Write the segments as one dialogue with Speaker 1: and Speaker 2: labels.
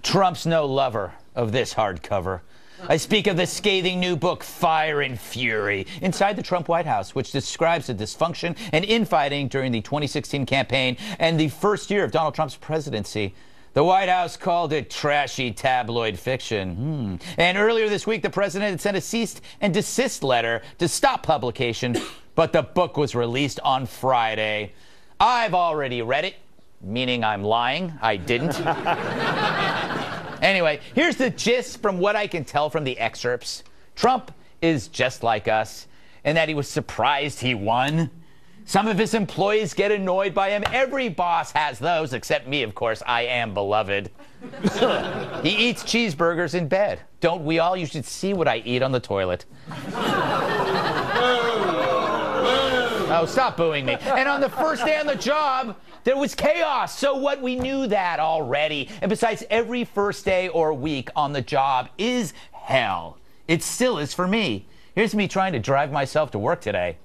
Speaker 1: Trump's no lover of this hardcover. I speak of the scathing new book, Fire and Fury, Inside the Trump White House, which describes the dysfunction and infighting during the 2016 campaign and the first year of Donald Trump's presidency. The White House called it trashy tabloid fiction. And earlier this week, the president had sent a cease and desist letter to stop publication, but the book was released on Friday. I've already read it, meaning I'm lying. I didn't. Anyway, here's the gist from what I can tell from the excerpts. Trump is just like us in that he was surprised he won. Some of his employees get annoyed by him. Every boss has those, except me, of course. I am beloved. He eats cheeseburgers in bed. Don't we all? You should see what I eat on the toilet. Oh, stop booing me. And on the first day on the job, there was chaos. So what? We knew that already. And besides, every first day or week on the job is hell. It still is for me. Here's me trying to drive myself to work today.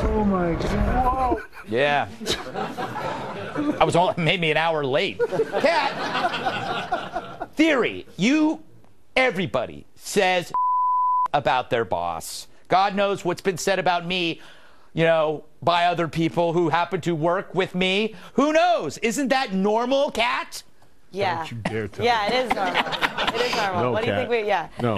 Speaker 2: Oh my God.
Speaker 1: Yeah. I was made me an hour late. Cat, theory. Everybody says about their boss. God knows what's been said about me, by other people who happen to work with me. Who knows? Isn't that normal, Cat?
Speaker 3: Yeah.
Speaker 2: Don't you dare tell
Speaker 3: Yeah, it is normal. It is normal.
Speaker 2: No,
Speaker 3: what do you
Speaker 2: Kat.
Speaker 3: think yeah.
Speaker 2: No.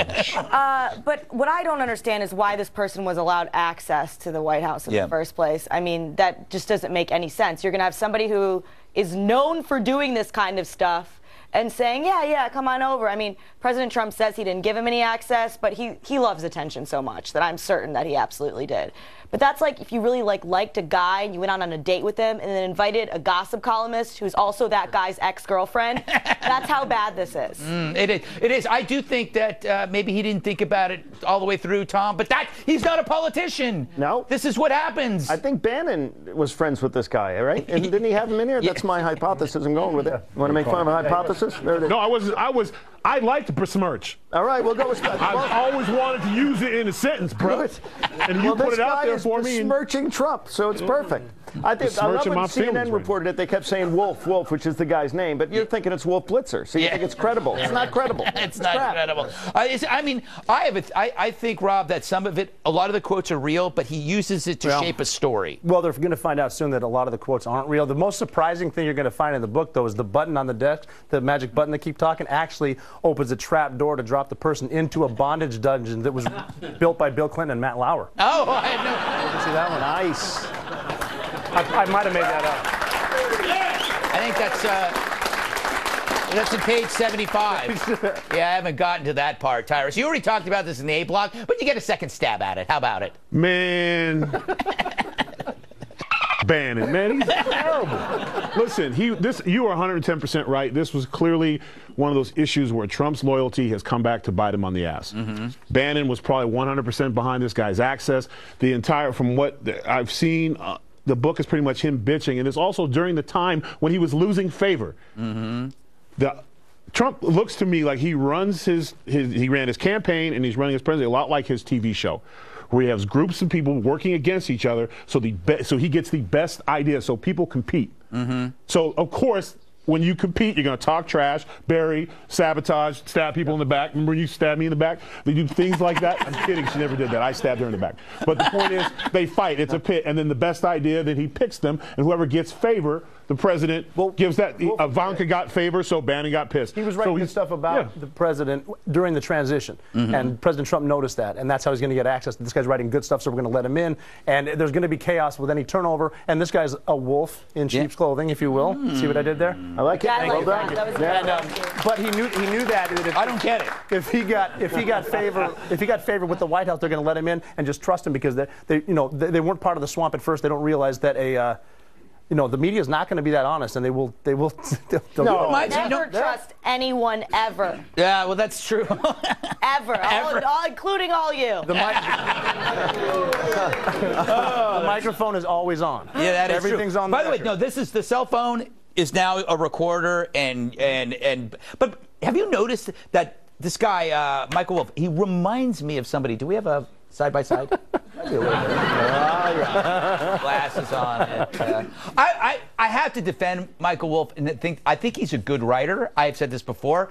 Speaker 3: But what I don't understand is why this person was allowed access to the White House in the first place. I mean, that just doesn't make any sense. You're going to have somebody who is known for doing this kind of stuff and saying, yeah, come on over. I mean, President Trump says he didn't give him any access, but he loves attention so much that I'm certain that he absolutely did. But that's like if you really liked a guy and you went out on a date with him and then invited a gossip columnist who's also that guy's ex-girlfriend. That's how bad this is.
Speaker 1: It is. I do think that maybe he didn't think about it all the way through, Tom, but he's not a politician.
Speaker 4: No.
Speaker 1: This is what happens.
Speaker 4: I think Bannon was friends with this guy, right? And didn't he have him in here? That's my hypothesis. I'm going with it. Want to make fun of a hypothesis? There it is.
Speaker 2: No, I like to besmirch.
Speaker 4: All right, we'll go with
Speaker 2: I've always wanted to use it in a sentence, bro.
Speaker 4: Good.
Speaker 2: And you put it out there for me.
Speaker 4: Besmirching Trump, so it's perfect. I love when CNN reported it. They kept saying Wolf, which is the guy's name, but you're thinking it's Wolf Blitzer, so you think it's credible. It's not credible.
Speaker 1: It's not credible. I think, Rob, that some of it, a lot of the quotes are real, but he uses it to shape a story.
Speaker 5: Well, they're going to find out soon that a lot of the quotes aren't real. The most surprising thing you're going to find in the book, though, is the button on the desk, the magic button they keep talking, actually opens a trap door to drop the person into a bondage dungeon that was built by Bill Clinton and Matt Lauer.
Speaker 1: Oh, I had no...
Speaker 5: You can see that one?
Speaker 4: Nice.
Speaker 5: I might have made that up.
Speaker 1: I think that's in page 75. Yeah, I haven't gotten to that part, Tyrus. You already talked about this in the A block, but you get a second stab at it. How about it?
Speaker 2: Man. Bannon, man, he's terrible. Listen, you are 110% right. This was clearly one of those issues where Trump's loyalty has come back to bite him on the ass. Bannon was probably 100% behind this guy's access. From what I've seen, the book is pretty much him bitching, and it's also during the time when he was losing favor. Trump looks to me like he runs he ran his campaign and he's running his presidency a lot like his TV show, where he has groups of people working against each other, so he gets the best idea, so people compete. So of course, when you compete, you're going to talk trash, bury, sabotage, stab people in the back. Remember when you stabbed me in the back? They do things like that. I'm kidding. She never did that. I stabbed her in the back. But the point is, they fight. It's a pit. And then the best idea, then he picks them. And whoever gets favor, the president gives that. Ivanka got favor, so Bannon got pissed.
Speaker 5: He was writing good stuff about the president during the transition. And President Trump noticed that. And that's how he's going to get access. This guy's writing good stuff, so we're going to let him in. And there's going to be chaos with any turnover. And this guy's a wolf in sheep's clothing, if you will. See what I did there?
Speaker 4: I like it.
Speaker 3: Yeah, I like that. Was good.
Speaker 5: But he knew that if,
Speaker 1: I don't get it.
Speaker 5: If he got favor with the White House, they're going to let him in and just trust him because they weren't part of the swamp at first. They don't realize that the media is not going to be that honest, and they'll
Speaker 3: never trust anyone ever.
Speaker 1: Yeah, well, that's true.
Speaker 3: Ever. Including all you.
Speaker 5: The microphone is always on.
Speaker 1: Yeah, that is
Speaker 5: Everything's
Speaker 1: true.
Speaker 5: on.
Speaker 1: By the way, no, the cell phone is now a recorder, but have you noticed that this guy, Michael Wolff, he reminds me of somebody. Do we have a side-by-side?
Speaker 5: Maybe a little bit.
Speaker 1: Glasses on. I have to defend Michael Wolff, and I think he's a good writer. I have said this before.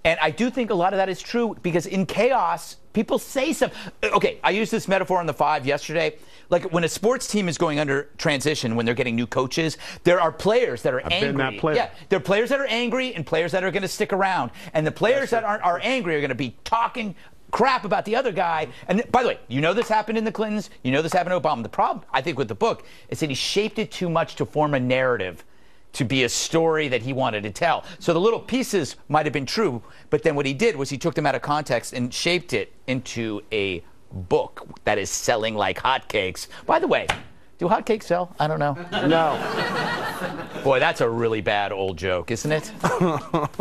Speaker 1: And I do think a lot of that is true because in chaos, people say something. Okay, I used this metaphor on the 5 yesterday. Like when a sports team is going under transition, when they're getting new coaches, there are players that are angry.
Speaker 2: Been that player.
Speaker 1: Yeah, there are players that are angry and players that are going to stick around. And the players that are angry are going to be talking crap about the other guy. And by the way, you know this happened in the Clintons. You know this happened to Obama. The problem, I think, with the book is that he shaped it too much to form a narrative, to be a story that he wanted to tell. So the little pieces might have been true, but then what he did was he took them out of context and shaped it into a book that is selling like hotcakes. By the way, do hotcakes sell? I don't know.
Speaker 4: No.
Speaker 1: Boy, that's a really bad old joke, isn't it?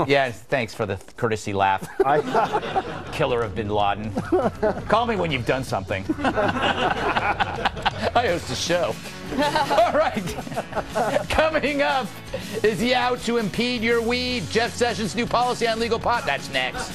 Speaker 1: Yeah, thanks for the courtesy laugh. Killer of Bin Laden. Call me when you've done something. I host a show. All right. Coming up, is he out to impede your weed? Jeff Sessions' new policy on legal pot. That's next.